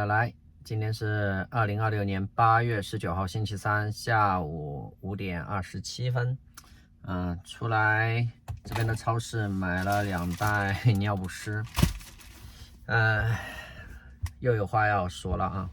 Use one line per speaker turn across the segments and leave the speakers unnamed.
来，今天是2026年8月19号星期三下午5点27分。出来这边的超市买了2袋尿不湿。又有话要说了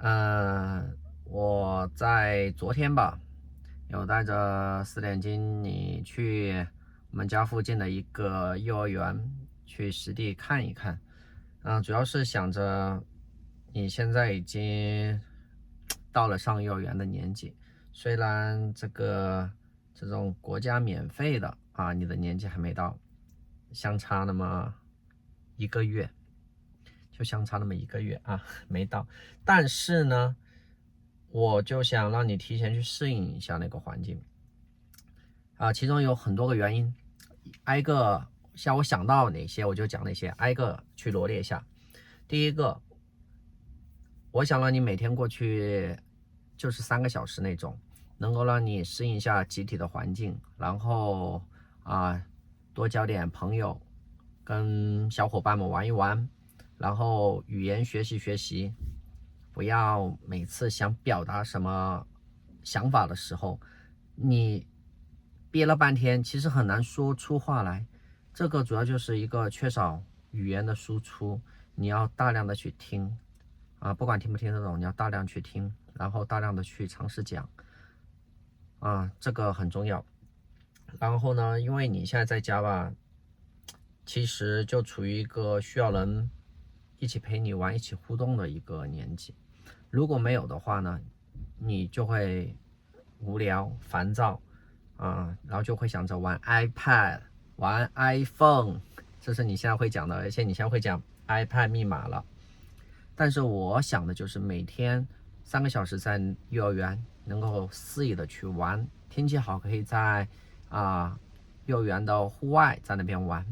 啊。我在昨天吧，有带着4点经理去我们家附近的一个幼儿园去实地看一看。主要是想着你现在已经到了上幼儿园的年纪，虽然这种国家免费的你的年纪还没到，相差那么1个月，就相差那么1个月没到。但是呢，我就想让你提前去适应一下那个环境其中有很多个原因，挨个像我想到哪些我就讲哪些，挨个去罗列一下。第一个，我想让你每天过去就是3个小时那种，能够让你适应一下集体的环境，然后多交点朋友，跟小伙伴们玩一玩，然后语言学习，不要每次想表达什么想法的时候，你憋了半天，其实很难说出话来。这个主要就是一个缺少语言的输出，你要大量的去听不管听不听得懂，你要大量去听，然后大量的去尝试讲这个很重要。然后呢，因为你现在在家吧，其实就处于一个需要人一起陪你玩、一起互动的一个年纪。如果没有的话呢，你就会无聊、烦躁然后就会想着玩 iPad、玩 iPhone， 这是你现在会讲的，而且你现在会讲 iPad 密码了。但是我想的就是每天3个小时在幼儿园能够肆意的去玩，天气好可以在幼儿园的户外在那边玩。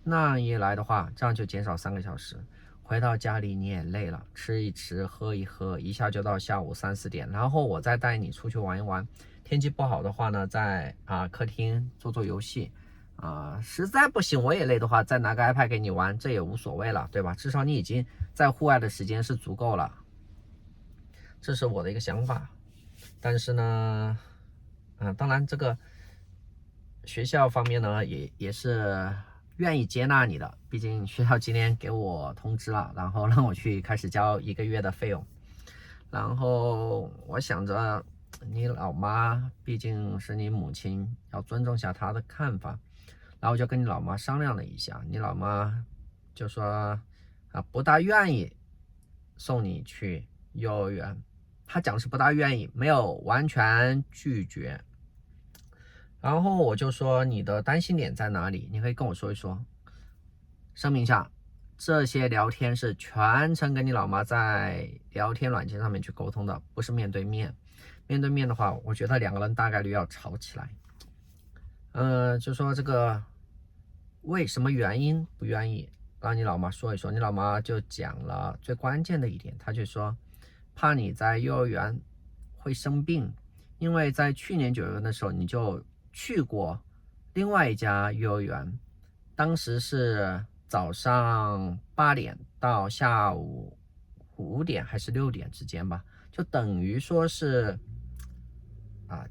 那一来的话，这样就减少3个小时。回到家里你也累了，吃一吃喝一喝，一下就到下午3、4点，然后我再带你出去玩一玩。天气不好的话呢，在客厅做游戏实在不行我也累的话，再拿个 iPad 给你玩，这也无所谓了，对吧？至少你已经在户外的时间是足够了，这是我的一个想法。但是呢当然这个学校方面呢也是愿意接纳你的，毕竟学校今天给我通知了，然后让我去开始交1个月的费用。然后我想着你老妈毕竟是你母亲，要尊重下她的看法，然后就跟你老妈商量了一下，你老妈就说不大愿意送你去幼儿园。她讲是不大愿意，没有完全拒绝。然后我就说你的担心点在哪里，你可以跟我说一说。声明一下，这些聊天是全程跟你老妈在聊天软件上面去沟通的，不是面对面。面对面的话，我觉得2个人大概率要吵起来。就说这个为什么原因不愿意让你老妈说一说，你老妈就讲了最关键的一点，她就说怕你在幼儿园会生病，因为在去年9月的时候你就去过另外一家幼儿园，当时是早上8点到下午5点还是6点之间吧，就等于说是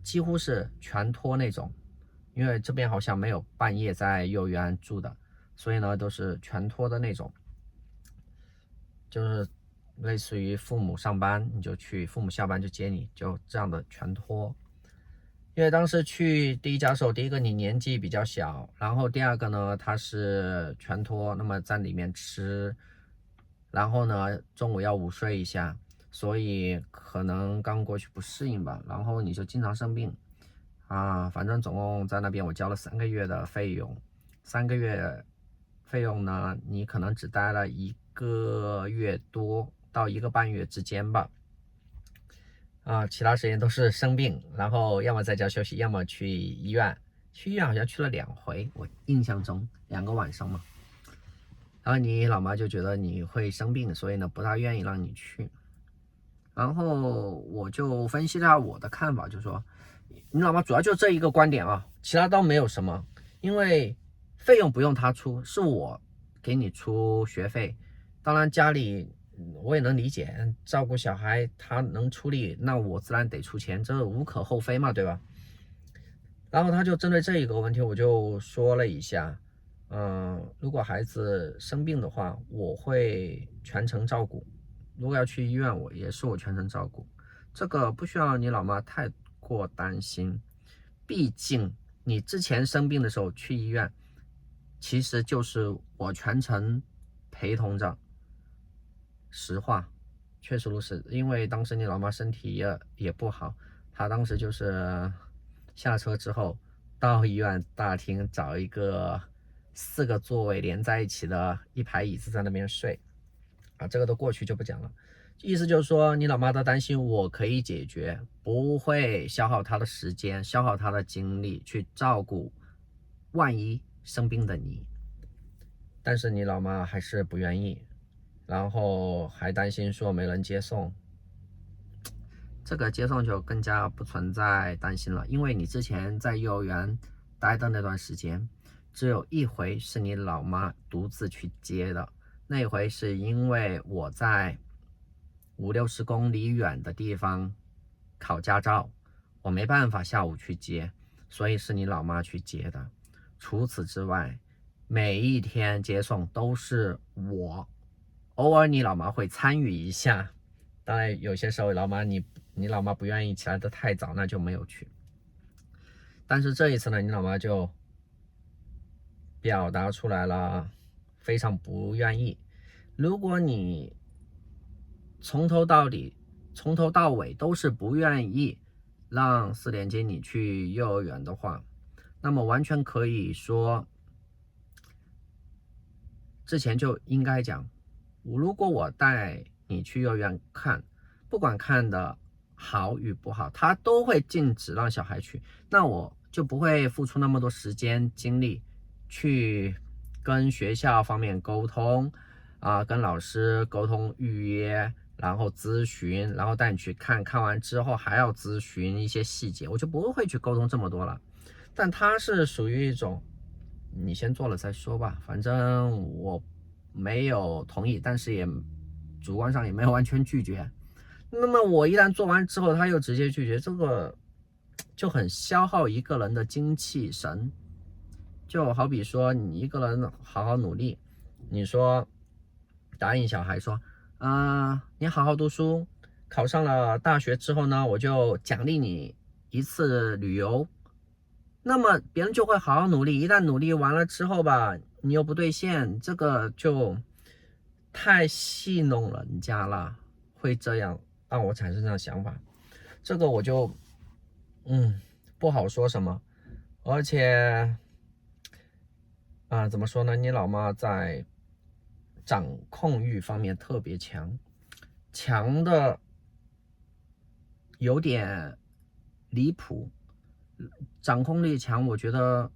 几乎是全托那种，因为这边好像没有半夜在幼儿园住的，所以呢都是全托的那种，就是类似于父母上班你就去，父母下班就接你，就这样的全托。因为当时去第一家的时候，第一个你年纪比较小，然后第二个呢它是全托，那么在里面吃，然后呢中午要午睡一下，所以可能刚过去不适应吧，然后你就经常生病反正总共在那边我交了3个月的费用，3个月费用呢你可能只待了1个月多到1个半月之间吧其他时间都是生病，然后要么在家休息，要么去医院。去医院好像去了2回，我印象中2个晚上嘛。然后你老妈就觉得你会生病，所以呢不大愿意让你去。然后我就分析了下我的看法，就说你老妈主要就这一个观点其他都没有什么，因为费用不用她出，是我给你出学费，当然家里我也能理解，照顾小孩他能出力，那我自然得出钱，这无可厚非嘛，对吧？然后他就针对这一个问题，我就说了一下，如果孩子生病的话，我会全程照顾；如果要去医院，我也是我全程照顾。这个不需要你老妈太过担心，毕竟你之前生病的时候去医院，其实就是我全程陪同着。实话，确实如此，因为当时你老妈身体也不好，她当时就是下车之后到医院大厅找一个4个座位连在一起的一排椅子在那边睡啊，这个都过去就不讲了。意思就是说，你老妈的担心我可以解决，不会消耗她的时间，消耗她的精力去照顾万一生病的你。但是你老妈还是不愿意，然后还担心说没人接送。这个接送就更加不存在担心了，因为你之前在幼儿园待的那段时间，只有一回是你老妈独自去接的，那一回是因为我在50-60公里远的地方考驾照，我没办法下午去接，所以是你老妈去接的。除此之外，每一天接送都是我，偶尔你老妈会参与一下，当然有些时候你老妈不愿意起来的太早，那就没有去。但是这一次呢，你老妈就表达出来了非常不愿意。如果你从头到尾都是不愿意让4年级你去幼儿园的话，那么完全可以说之前就应该讲，如果我带你去幼儿园看，不管看的好与不好，他都会禁止让小孩去，那我就不会付出那么多时间精力去跟学校方面沟通跟老师沟通预约，然后咨询，然后带你去看，看完之后还要咨询一些细节，我就不会去沟通这么多了。但他是属于一种你先做了再说吧，反正我没有同意，但是也主观上也没有完全拒绝。那么我一旦做完之后，他又直接拒绝，这个就很消耗一个人的精气神。就好比说你一个人好好努力，你说答应小孩说你好好读书，考上了大学之后呢，我就奖励你一次旅游。那么别人就会好好努力，一旦努力完了之后吧，你又不兑现，这个就太戏弄人家了，会这样让我产生这样的想法。这个我就不好说什么。而且怎么说呢，你老妈在掌控欲方面特别强的有点离谱。掌控力强，我觉得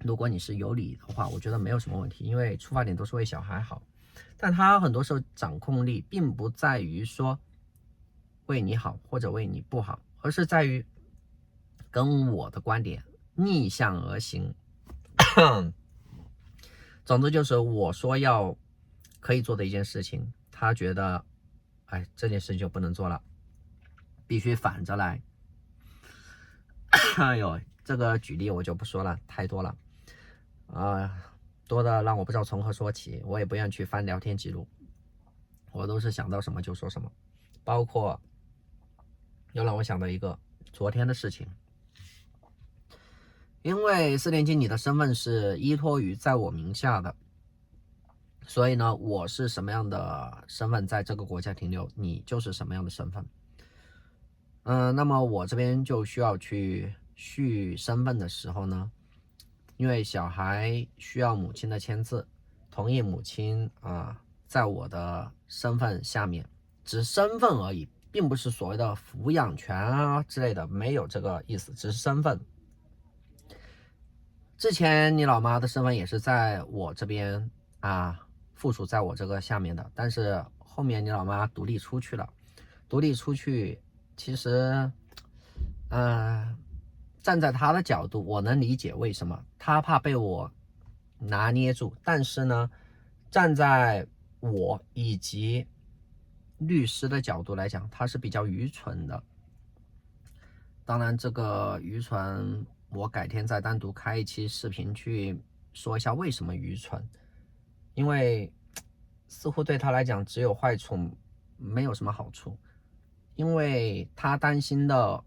如果你是有理的话，我觉得没有什么问题，因为出发点都是为小孩好。但他很多时候掌控力并不在于说为你好或者为你不好，而是在于跟我的观点逆向而行。总之就是我说要可以做的一件事情，他觉得这件事情就不能做了，必须反着来。哎呦，这个举例我就不说了，太多了多的让我不知道从何说起，我也不愿意去翻聊天记录，我都是想到什么就说什么。包括又让我想到一个昨天的事情，因为4年级你的身份是依托于在我名下的，所以呢，我是什么样的身份在这个国家停留，你就是什么样的身份。那么我这边就需要去续身份的时候呢，因为小孩需要母亲的签字，同意母亲在我的身份下面，只是身份而已，并不是所谓的抚养权之类的，没有这个意思，只是身份。之前你老妈的身份也是在我这边附属在我这个下面的，但是后面你老妈独立出去了，其实站在他的角度，我能理解为什么他怕被我拿捏住，但是呢，站在我以及律师的角度来讲，它是比较愚蠢的。当然，这个愚蠢，我改天再单独开一期视频去说一下为什么愚蠢，因为似乎对他来讲只有坏处，没有什么好处，因为他担心的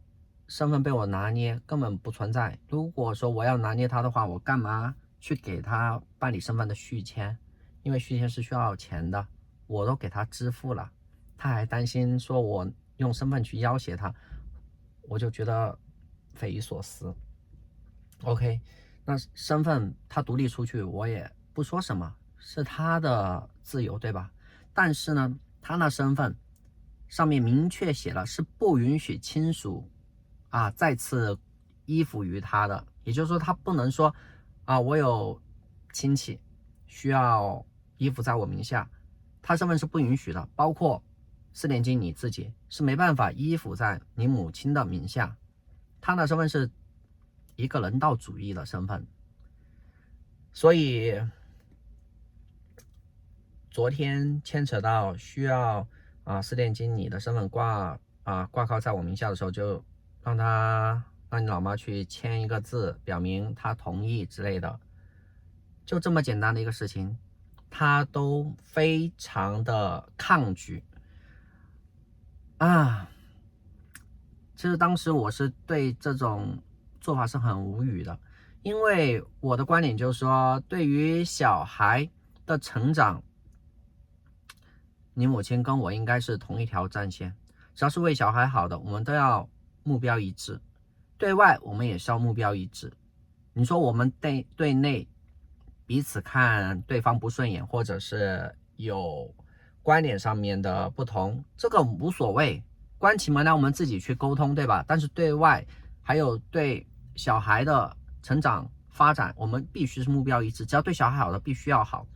身份被我拿捏根本不存在。如果说我要拿捏他的话，我干嘛去给他办理身份的续签？因为续签是需要钱的，我都给他支付了，他还担心说我用身份去要挟他，我就觉得匪夷所思。OK， 那身份他独立出去，我也不说什么，是他的自由，对吧？但是呢，他那身份上面明确写了是不允许亲属再次依附于他的，也就是说他不能说我有亲戚需要依附在我名下，他身份是不允许的，包括4点金你自己是没办法依附在你母亲的名下，他的身份是一个人道主义的身份。所以昨天牵扯到需要4点金你的身份挂靠在我名下的时候，就让你老妈去签一个字表明他同意之类的，就这么简单的一个事情，他都非常的抗拒其实当时我是对这种做法是很无语的，因为我的观点就是说，对于小孩的成长，你母亲跟我应该是同一条战线，只要是为小孩好的，我们都要目标一致，对外我们也是要目标一致。你说我们对内彼此看对方不顺眼，或者是有观点上面的不同，这个无所谓，关起门来我们自己去沟通，对吧？但是对外还有对小孩的成长发展，我们必须是目标一致，只要对小孩好的必须要好。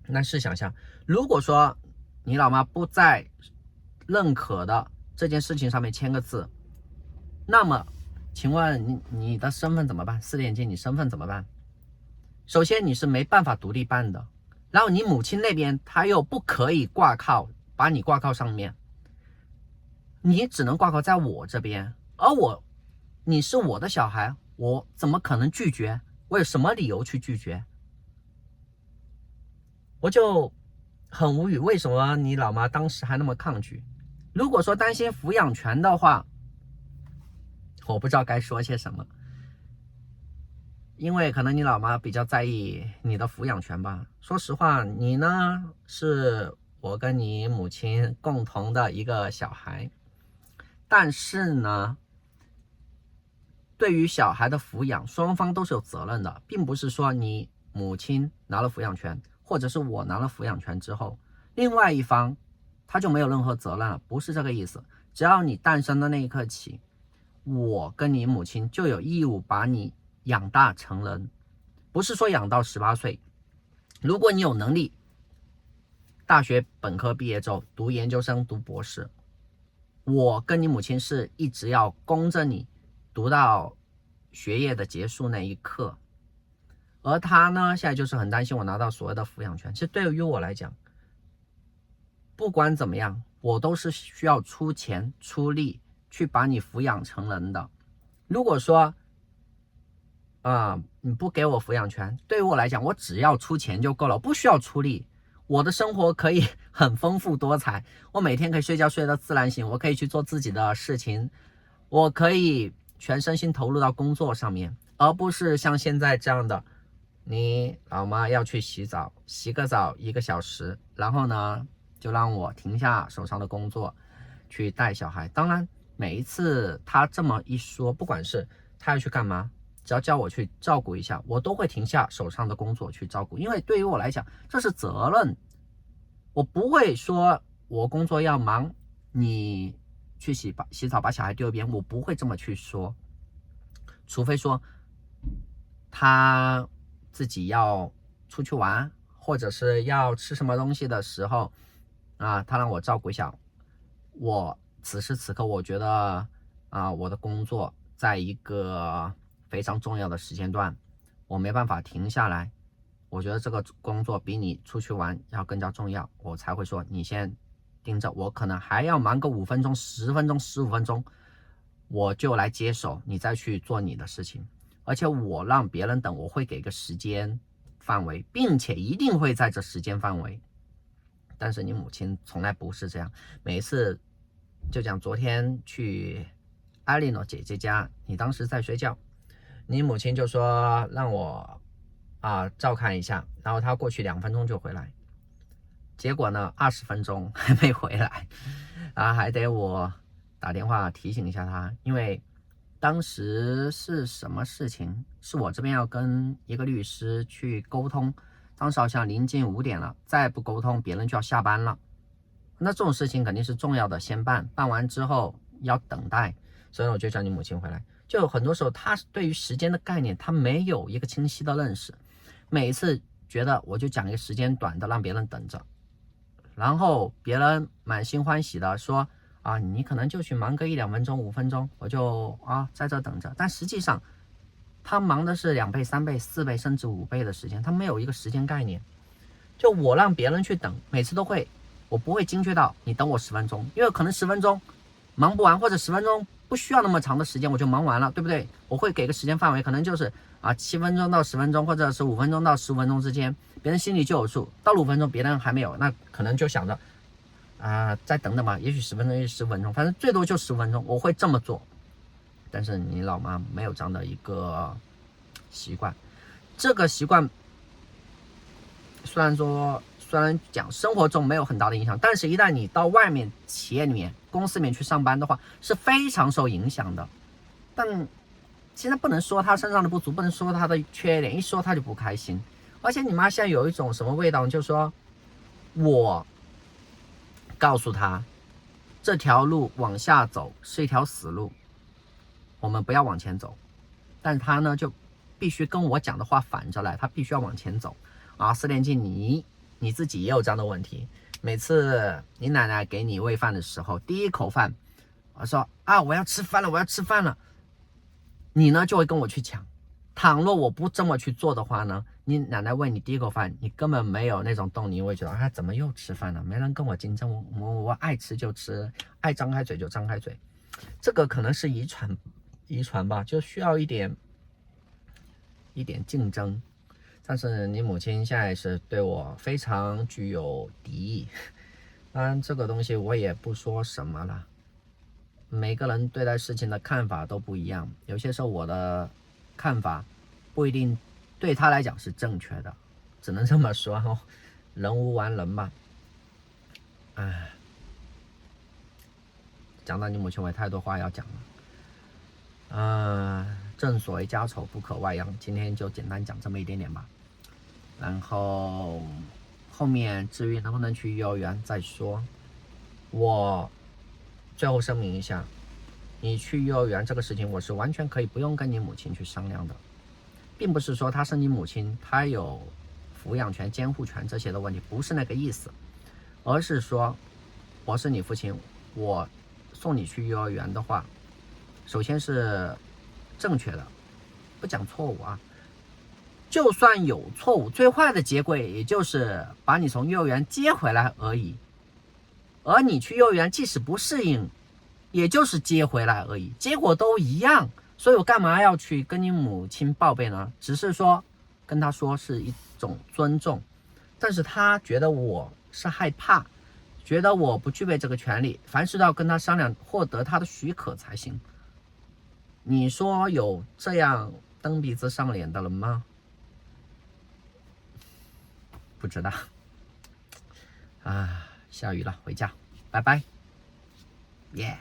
那试想下，如果说你老妈不在认可的这件事情上面签个字，那么请问你的身份怎么办？4点金你身份怎么办？首先你是没办法独立办的，然后你母亲那边她又不可以把你挂靠上面，你只能挂靠在我这边，而你是我的小孩，我怎么可能拒绝？我有什么理由去拒绝？我就很无语，为什么你老妈当时还那么抗拒？如果说担心抚养权的话，我不知道该说些什么，因为可能你老妈比较在意你的抚养权吧。说实话，你呢是我跟你母亲共同的一个小孩，但是呢，对于小孩的抚养，双方都是有责任的，并不是说你母亲拿了抚养权，或者是我拿了抚养权之后，另外一方他就没有任何责任了，不是这个意思。只要你诞生的那一刻起，我跟你母亲就有义务把你养大成人，不是说养到18岁。如果你有能力，大学本科毕业之后读研究生、读博士，我跟你母亲是一直要供着你读到学业的结束那一刻。而他呢，现在就是很担心我拿到所谓的抚养权。其实对于我来讲，不管怎么样，我都是需要出钱出力去把你抚养成人的。如果说你不给我抚养权，对于我来讲，我只要出钱就够了，不需要出力。我的生活可以很丰富多彩，我每天可以睡觉睡得自然醒，我可以去做自己的事情，我可以全身心投入到工作上面，而不是像现在这样的，你老妈要去洗澡，洗个澡1个小时，然后呢就让我停下手上的工作去带小孩。当然每一次他这么一说，不管是他要去干嘛，只要叫我去照顾一下，我都会停下手上的工作去照顾，因为对于我来讲这是责任。我不会说我工作要忙，你去洗澡把小孩丢一边，我不会这么去说，除非说他自己要出去玩，或者是要吃什么东西的时候他让我照顾一下。我此时此刻我觉得我的工作在一个非常重要的时间段，我没办法停下来我觉得这个工作比你出去玩要更加重要，我才会说你先盯着，我可能还要忙个5分钟、10分钟、15分钟，我就来接手，你再去做你的事情。而且我让别人等，我会给个时间范围，并且一定会在这时间范围。但是你母亲从来不是这样，每一次就讲昨天去艾莉诺姐姐家，你当时在睡觉，你母亲就说让我照看一下，然后她过去2分钟就回来，结果呢20分钟还没回来，然后还得我打电话提醒一下她，因为当时是什么事情？是我这边要跟一个律师去沟通，当时好像临近5点了，再不沟通别人就要下班了。那这种事情肯定是重要的，先办，办完之后要等待，所以我就叫你母亲回来。就很多时候他对于时间的概念他没有一个清晰的认识，每一次觉得我就讲一个时间短的让别人等着，然后别人满心欢喜的说你可能就去忙个1、2分钟、5分钟，我就在这等着。但实际上他忙的是2倍、3倍、4倍甚至5倍的时间，他没有一个时间概念。就我让别人去等，每次都会，我不会精确到你等我10分钟，因为可能10分钟忙不完，或者10分钟不需要那么长的时间我就忙完了，对不对？我会给个时间范围，可能就是7分钟到10分钟，或者是5分钟到15分钟之间，别人心里就有数。到了5分钟别人还没有，那可能就想着再等等吧，也许10分钟，也许15分钟，反正最多就15分钟，我会这么做。但是你老妈没有这样的一个习惯，这个习惯虽然讲生活中没有很大的影响，但是一旦你到外面企业里面、公司里面去上班的话，是非常受影响的。但现在不能说他身上的不足，不能说他的缺点，一说他就不开心。而且你妈现在有一种什么味道，就是说我告诉他这条路往下走是一条死路，我们不要往前走，但是他呢就必须跟我讲的话反着来，他必须要往前走。4年级你自己也有这样的问题，每次你奶奶给你喂饭的时候，第一口饭我说我要吃饭了，我要吃饭了，你呢就会跟我去抢。倘若我不这么去做的话呢，你奶奶喂你第一口饭，你根本没有那种动力，你会觉得怎么又吃饭了，没人跟我竞争，我爱吃就吃，爱张开嘴就张开嘴。这个可能是遗传吧，就需要一点竞争。但是你母亲现在是对我非常具有敌意，当然这个东西我也不说什么了，每个人对待事情的看法都不一样，有些时候我的看法不一定对他来讲是正确的，只能这么说人无完人吧。讲到你母亲我也太多话要讲了。正所谓家丑不可外扬，今天就简单讲这么一点点吧。然后后面至于能不能去幼儿园再说。我最后声明一下，你去幼儿园这个事情我是完全可以不用跟你母亲去商量的，并不是说她是你母亲，她有抚养权、监护权这些的问题，不是那个意思，而是说我是你父亲，我送你去幼儿园的话，首先是正确的，不讲错误就算有错误，最坏的结果也就是把你从幼儿园接回来而已。而你去幼儿园即使不适应，也就是接回来而已，结果都一样。所以我干嘛要去跟你母亲报备呢？只是说跟她说是一种尊重，但是她觉得我是害怕，觉得我不具备这个权利，凡事都要跟她商量，获得她的许可才行。你说有这样蹬鼻子上脸的人吗？不知道下雨了，回家，拜拜，耶。